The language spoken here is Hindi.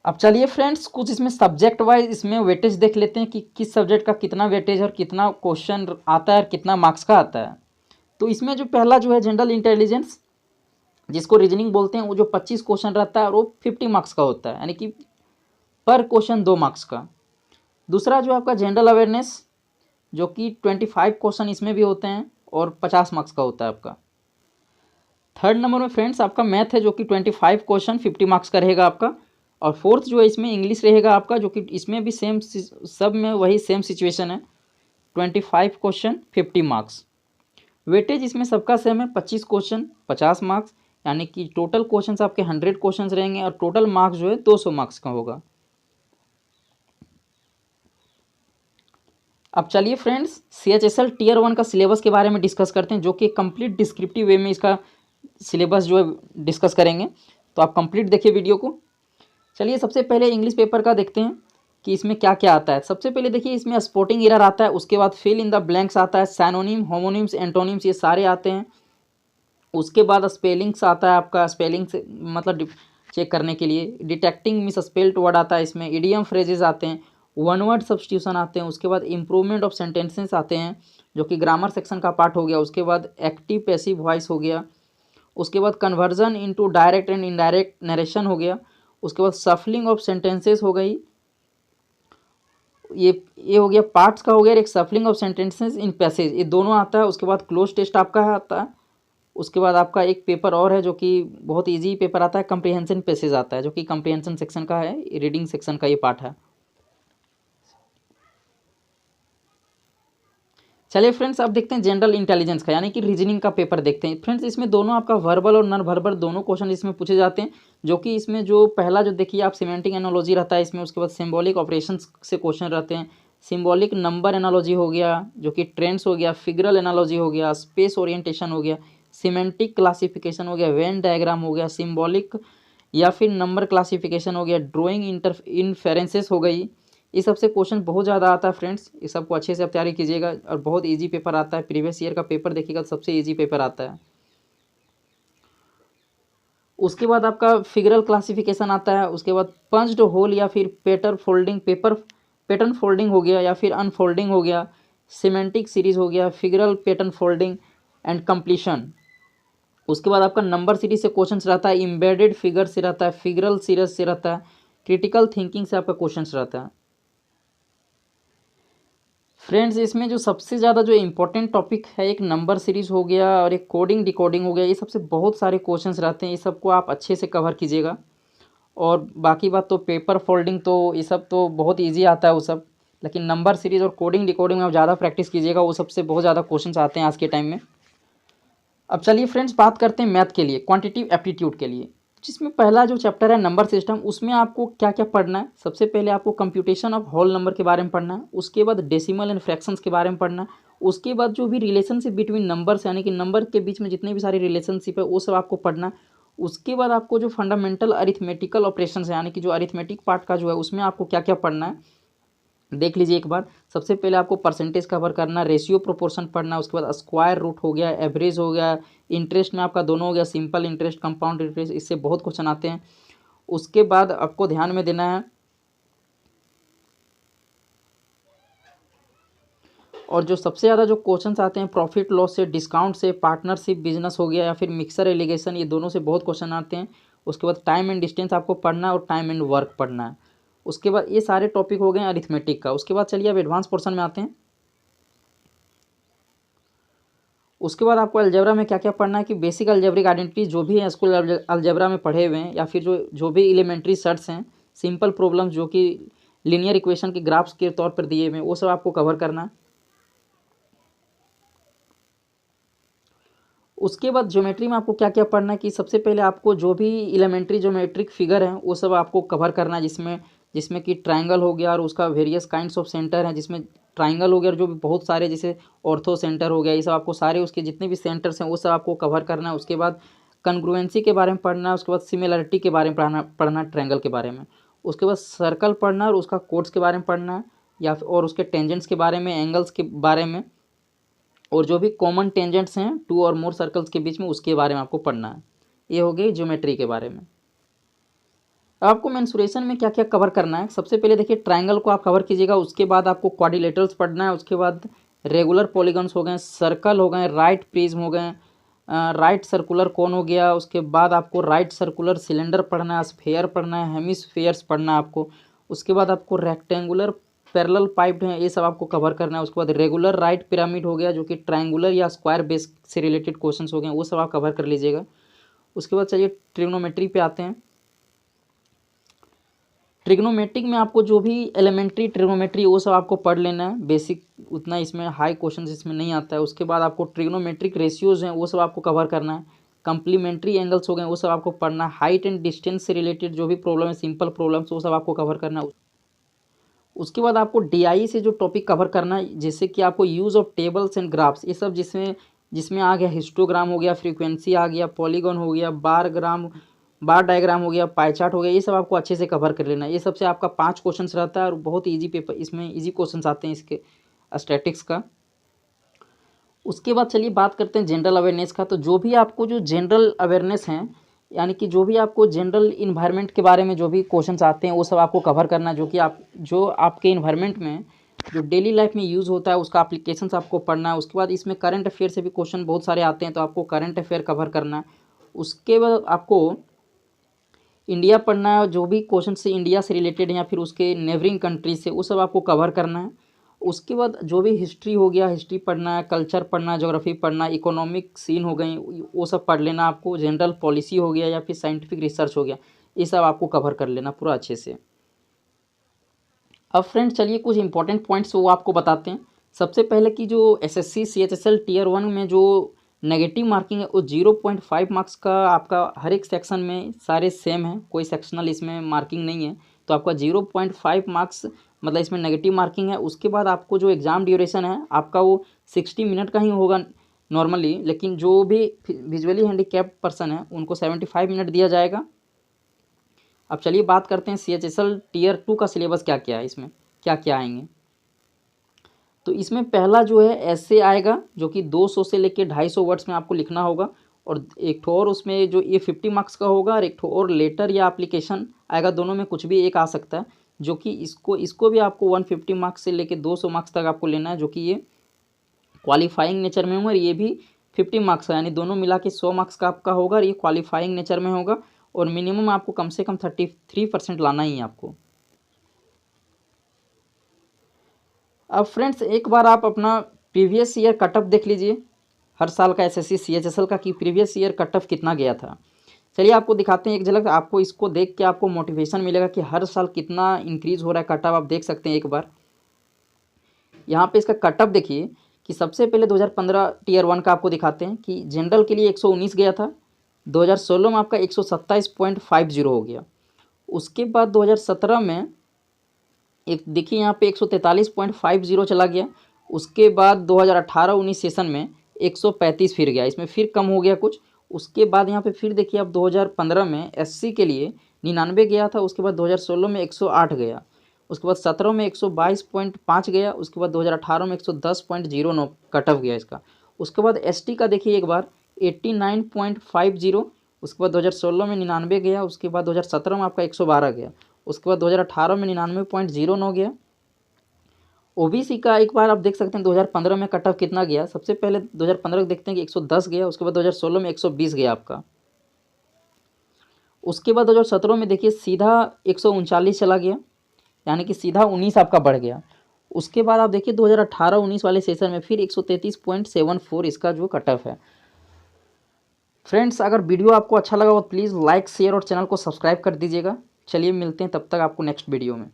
अब चलिए फ्रेंड्स कुछ इसमें सब्जेक्ट वाइज इसमें वेटेज देख लेते हैं कि किस सब्जेक्ट का कितना वेटेज और कितना क्वेश्चन आता है और कितना मार्क्स का आता है। तो इसमें जो पहला जो है जनरल इंटेलिजेंस, जिसको रीजनिंग बोलते हैं, वो जो 25 क्वेश्चन रहता है और वो 50 मार्क्स का होता है, यानी कि पर क्वेश्चन 2 मार्क्स का। दूसरा जो आपका जनरल अवेयरनेस, जो कि 25 क्वेश्चन इसमें भी होते हैं और 50 मार्क्स का होता है आपका। थर्ड नंबर में फ्रेंड्स आपका मैथ है, जो कि 25 क्वेश्चन 50 मार्क्स का रहेगा आपका। और फोर्थ जो है इसमें इंग्लिश रहेगा आपका, जो कि इसमें भी सेम, सब में वही सेम सिचुएशन है, 25 क्वेश्चन 50 मार्क्स। वेटेज इसमें सबका सेम है, 25 क्वेश्चन 50 मार्क्स, यानी कि टोटल क्वेश्चंस आपके 100 क्वेश्चंस रहेंगे और टोटल मार्क्स जो है 200 मार्क्स का होगा। अब चलिए फ्रेंड्स CHSL टीयर 1 का सिलेबस के बारे में डिस्कस करते हैं, जो कि कंप्लीट डिस्क्रिप्टिव वे में इसका सिलेबस जो है डिस्कस करेंगे। तो आप कंप्लीट देखिए वीडियो को। चलिए सबसे पहले इंग्लिश पेपर का देखते हैं कि इसमें क्या क्या आता है। सबसे पहले देखिए इसमें स्पोर्टिंग एरर आता है, उसके बाद फिल इन द ब्लैंक्स आता है, सैनोनिम, होमोनिम्स, एंटोनिम्स, ये सारे आते हैं। उसके बाद स्पेलिंग्स आता है आपका, स्पेलिंग से मतलब चेक करने के लिए डिटेक्टिंग मिस स्पेल्ड वर्ड आता है इसमें, इडियम फ्रेजेस आते हैं, वन वर्ड सब्स्टिट्यूशन आते हैं। उसके बाद इंप्रूवमेंट ऑफ सेंटेंसेस आते हैं, जो कि ग्रामर सेक्शन का पार्ट हो गया। उसके बाद एक्टिव पैसिव वॉइस हो गया। उसके बाद conversion into direct and indirect narration हो गया। उसके बाद सफलिंग ऑफ सेंटेंसेस हो गई, ये हो गया पार्ट्स का हो गया। एक सफलिंग ऑफ सेंटेंसेस इन पैसेज, ये दोनों आता है। उसके बाद क्लोज टेस्ट आपका आता है। उसके बाद आपका एक पेपर और है, जो कि बहुत इजी पेपर आता है, कंप्रीहेंशन पैसेज आता है, जो कि कंप्रीहेंशन सेक्शन का है, रीडिंग सेक्शन का ये पार्ट है। चलिए फ्रेंड्स अब देखते हैं जनरल इंटेलिजेंस का, यानी कि रीजनिंग का पेपर देखते हैं। फ्रेंड्स इसमें दोनों आपका वर्बल और नॉन वर्बल दोनों क्वेश्चन इसमें पूछे जाते हैं, जो कि इसमें जो पहला जो देखिए आप सिमेंटिक एनालॉजी रहता है इसमें। उसके बाद सिंबॉलिक ऑपरेशंस से क्वेश्चन रहते हैं, सिंबॉलिक नंबर एनालॉजी हो गया, जो कि ट्रेंड्स हो गया, फिगरल एनालॉजी हो गया, स्पेस ओरिएंटेशन हो गया, सिमेंटिक क्लासिफिकेशन हो गया, वेन डायग्राम हो गया, सिंबॉलिक या फिर नंबर क्लासिफिकेशन हो गया, ड्राइंग इन्फेरेंसेस हो गई। इस सबसे क्वेश्चन बहुत ज़्यादा आता है फ्रेंड्स, इस सबको अच्छे से आप तैयारी कीजिएगा और बहुत इजी पेपर आता है। प्रीवियस ईयर का पेपर देखिएगा, सबसे इजी पेपर आता है। उसके बाद आपका फिगरल क्लासिफिकेशन आता है। उसके बाद पंच्ड होल या फिर पैटर्न फोल्डिंग हो गया, या फिर अनफोल्डिंग हो गया, सिमेंटिक सीरीज हो गया, figural pattern folding and completion. उसके बाद आपका नंबर सीरीज से क्वेश्चन रहता है, इम्बेडेड फिगर से रहता है, फिगरल सीरीज से रहता है, क्रिटिकल थिंकिंग से आपका क्वेश्चन रहता है। फ्रेंड्स इसमें जो सबसे ज़्यादा जो इम्पोर्टेंट टॉपिक है, एक नंबर सीरीज हो गया और एक कोडिंग डिकोडिंग हो गया, ये सबसे बहुत सारे क्वेश्चंस रहते हैं, ये सबको आप अच्छे से कवर कीजिएगा। और बाकी बात तो पेपर फोल्डिंग तो ये सब तो बहुत इजी आता है वो सब, लेकिन नंबर सीरीज और कोडिंग डिकोडिंग में आप ज़्यादा प्रैक्टिस कीजिएगा, वो सबसे बहुत ज़्यादा क्वेश्चंस आते हैं आज के टाइम में। अब चलिए फ्रेंड्स बात करते हैं मैथ के लिए, क्वांटिटिव एप्टीट्यूड के लिए, जिसमें पहला जो चैप्टर है नंबर सिस्टम, उसमें आपको क्या क्या पढ़ना है। सबसे पहले आपको कंप्यूटेशन ऑफ होल नंबर के बारे में पढ़ना है। उसके बाद डेसिमल एंड फ्रैक्शंस के बारे में पढ़ना है। उसके बाद जो भी रिलेशनशिप बिटवीन नंबर्स, यानी कि नंबर के बीच में जितने भी सारे रिलेशनशिप है वो सब आपको पढ़ना है। उसके बाद आपको जो फंडामेंटल अरिथमेटिकल ऑपरेशन है, यानी कि जो अरिथमेटिक पार्ट का जो है उसमें आपको क्या क्या पढ़ना है देख लीजिए एक बार। सबसे पहले आपको परसेंटेज कवर करना, रेशियो प्रोपोर्शन पढ़ना। उसके बाद स्क्वायर रूट हो गया, एवरेज हो गया, इंटरेस्ट में आपका दोनों हो गया, सिंपल इंटरेस्ट, कंपाउंड इंटरेस्ट, इससे बहुत क्वेश्चन आते हैं। उसके बाद आपको ध्यान में देना है, और जो सबसे ज़्यादा जो क्वेश्चंस आते हैं प्रॉफिट लॉस से, डिस्काउंट से, पार्टनरशिप बिजनेस हो गया, या फिर मिक्सर एलिगेशन, ये दोनों से बहुत क्वेश्चन आते हैं। उसके बाद टाइम एंड डिस्टेंस आपको पढ़ना है और टाइम एंड वर्क पढ़ना है। उसके बाद ये सारे टॉपिक हो गए अरिथमेटिक का। उसके बाद चलिए अब एडवांस पोर्शन में आते हैं। उसके बाद आपको अलजेब्रा में क्या क्या पढ़ना है कि बेसिक अलजेब्रिक आइडेंटिटी जो भी है स्कूल अलजेब्रा में पढ़े हुए हैं, या फिर जो भी एलिमेंट्री सेट्स हैं, सिंपल प्रॉब्लम्स जो कि लीनियर इक्वेशन के ग्राफ्स के तौर पर दिए हुए हैं, वो सब आपको कवर करना है। उसके बाद ज्योमेट्री में आपको क्या क्या पढ़ना है कि सबसे पहले आपको जो भी एलिमेंट्री ज्योमेट्रिक फिगर हैं वो सब आपको कवर करना है, जिसमें कि ट्राइंगल हो गया और उसका वेरियस काइंड्स ऑफ सेंटर हैं, जिसमें ट्राइंगल हो गया और जो भी बहुत सारे जैसे ऑर्थो सेंटर हो गया, ये सब आपको सारे उसके जितने भी सेंटर्स हैं वो सब आपको कवर करना है। उसके बाद कन्ग्रुएंसी के बारे में पढ़ना है। उसके बाद सिमिलरिटी के बारे में पढ़ना ट्रायंगल के बारे में। उसके बाद सर्कल पढ़ना और उसका कोड्स के बारे में पढ़ना है, और उसके टेंजेंट्स के बारे में, एंगल्स के बारे में, और जो भी कॉमन टेंजेंट्स हैं टू और मोर सर्कल्स के बीच में, उसके बारे में आपको पढ़ना है। ये हो गई ज्योमेट्री के बारे में। अब आपको मेंसुरेशन में क्या क्या कवर करना है, सबसे पहले देखिए ट्रायंगल को आप कवर कीजिएगा, उसके बाद आपको क्वाड्रिलेटरल्स पढ़ना है, उसके बाद रेगुलर पॉलीगन्स हो गए, सर्कल हो गए, राइट प्रिज्म हो गए, राइट सर्कुलर कोन हो गया, उसके बाद आपको राइट सर्कुलर सिलेंडर पढ़ना है, स्फेयर पढ़ना है, हेमिस्फेयर्स पढ़ना है आपको, उसके बाद आपको रेक्टेंगुलर पैरेलल पाइप्ड हैं, ये सब आपको कवर करना है। उसके बाद रेगुलर राइट पिरामिड हो गया जो कि ट्रायंगुलर या स्क्वायर बेस से रिलेटेड क्वेश्चंस हो गए, वो सब आप कवर कर लीजिएगा। उसके बाद चलिए ट्रिग्नोमेट्री पे आते हैं। ट्रिग्नोमेट्रिक में आपको जो भी एलिमेंट्री ट्रिग्नोमेट्री वो सब आपको पढ़ लेना है, बेसिक उतना इसमें हाई क्वेश्चन इसमें नहीं आता है। उसके बाद आपको ट्रिग्नोमेट्रिक रेशियोज हैं वो सब आपको कवर करना है, कंप्लीमेंट्री एंगल्स हो गए वो सब आपको पढ़ना है, हाइट एंड डिस्टेंस से रिलेटेड जो भी प्रॉब्लम है, सिंपल प्रॉब्लम्स, वो सब आपको कवर करना है। उसके बाद आपको डीआई से जो टॉपिक कवर करना है, जैसे कि आपको use of tables and graphs, ये सब जिसमें जिसमें आ गया हिस्टोग्राम हो गया, फ्रीक्वेंसी आ गया, पॉलीगॉन हो गया, बार डायग्राम हो गया, पाई चार्ट हो गया, ये सब आपको अच्छे से कवर कर लेना है। ये सबसे आपका 5 क्वेश्चंस रहता है और बहुत ईजी पेपर, इसमें ईजी क्वेश्चंस आते हैं इसके स्टैटिक्स का। उसके बाद चलिए बात करते हैं जनरल अवेयरनेस का। तो जो भी आपको जो जनरल अवेयरनेस हैं, यानी कि जो भी आपको जनरल इन्वायरमेंट के बारे में जो भी क्वेश्चंस आते हैं वो सब आपको कवर करना है, जो आपके इन्वायरमेंट में जो डेली लाइफ में यूज़ होता है उसका एप्लीकेशंस आपको पढ़ना है। उसके बाद इसमें करंट अफेयर से भी क्वेश्चन बहुत सारे आते हैं, तो आपको करंट अफेयर कवर करना है। उसके बाद आपको इंडिया पढ़ना है, जो भी क्वेश्चन से इंडिया से रिलेटेड या फिर उसके नेबरिंग कंट्री से, वो सब आपको कवर करना है। उसके बाद जो भी हिस्ट्री हो गया, हिस्ट्री पढ़ना है, कल्चर पढ़ना है, ज्योग्राफी पढ़ना है, इकोनॉमिक सीन हो गई, वो सब पढ़ लेना आपको। जनरल पॉलिसी हो गया या फिर साइंटिफिक रिसर्च हो गया, ये सब आपको कवर कर लेना पूरा अच्छे से। अब फ्रेंड्स चलिए कुछ इंपॉर्टेंट पॉइंट्स वो आपको बताते हैं। सबसे पहले कि जो एसएससी सीएचएसएल टीयर 1 में जो नेगेटिव मार्किंग है वो 0.5 मार्क्स का आपका हर एक सेक्शन में सारे सेम है, कोई सेक्शनल इसमें मार्किंग नहीं है, तो आपका 0.5 मार्क्स मतलब इसमें नेगेटिव मार्किंग है। उसके बाद आपको जो एग्ज़ाम ड्यूरेशन है आपका वो 60 मिनट का ही होगा नॉर्मली, लेकिन जो भी विजुअली हैंडीकैप्ड पर्सन है उनको 75 मिनट दिया जाएगा। अब चलिए बात करते हैं सीएचएसएल टीयर 2 का सिलेबस क्या क्या है, इसमें क्या क्या आएंगे। तो इसमें पहला जो है ऐसे आएगा जो कि 200 से लेके 250 वर्ड्स में आपको लिखना होगा, और एक ठो और उसमें जो ये 50 मार्क्स का होगा, और एक ठो और लेटर या एप्लीकेशन आएगा, दोनों में कुछ भी एक आ सकता है, जो कि इसको भी आपको 150 मार्क्स से लेके 200 मार्क्स तक आपको लेना है, जो कि ये क्वालिफाइंग नेचर में होगा, और ये भी 50 मार्क्स का, यानी दोनों मिला के 100 मार्क्स का आपका होगा, और ये क्वालिफाइंग नेचर में होगा, और मिनिमम आपको कम से कम 33% लाना ही है आपको। अब फ्रेंड्स एक बार आप अपना प्रीवियस ईयर कटअप देख लीजिए, हर साल का एसएससी सीएचएसएल का, कि प्रीवियस ईयर कटअप कितना गया था। चलिए आपको दिखाते हैं एक झलक, आपको इसको देख के आपको मोटिवेशन मिलेगा कि हर साल कितना इंक्रीज हो रहा है कटअप। आप देख सकते हैं एक बार यहाँ पे इसका कटअप देखिए कि सबसे पहले 2015 टीयर 1 का आपको दिखाते हैं कि जनरल के लिए 119 गया था, 2016 में आपका 127.50 हो गया। उसके बाद 2017 में एक देखिए यहाँ पे 143.50 चला गया। उसके बाद 2018-19 सेशन में 135 फिर गया, इसमें फिर कम हो गया कुछ। उसके बाद यहाँ पे फिर देखिए अब 2015 में एससी के लिए 99 गया था, उसके बाद 2016 में 108 गया, उसके बाद 17 में 122.5 गया, उसके बाद 2018 में 110.09 कट ऑफ गया इसका। उसके बाद एसटी का देखिए एक बार 89.50, उसके बाद 2016 में 99 गया, उसके बाद 2017 में आपका 112 गया, उसके बाद 2018 में 99.09 गया। ओबीसी का एक बार आप देख सकते हैं 2015 में कट ऑफ कितना गया। सबसे पहले 2015 देखते हैं कि 110 गया, उसके बाद 2016 में 120 गया आपका। उसके बाद 2017 में देखिए सीधा 139 चला गया, यानी कि सीधा 19 आपका बढ़ गया। उसके बाद आप देखिए 2018-19 वाले सेशन में फिर 133.74 इसका जो कट ऑफ है। फ्रेंड्स अगर वीडियो आपको अच्छा लगा तो प्लीज़ लाइक शेयर और चैनल को सब्सक्राइब कर दीजिएगा। चलिए मिलते हैं तब तक आपको नेक्स्ट वीडियो में।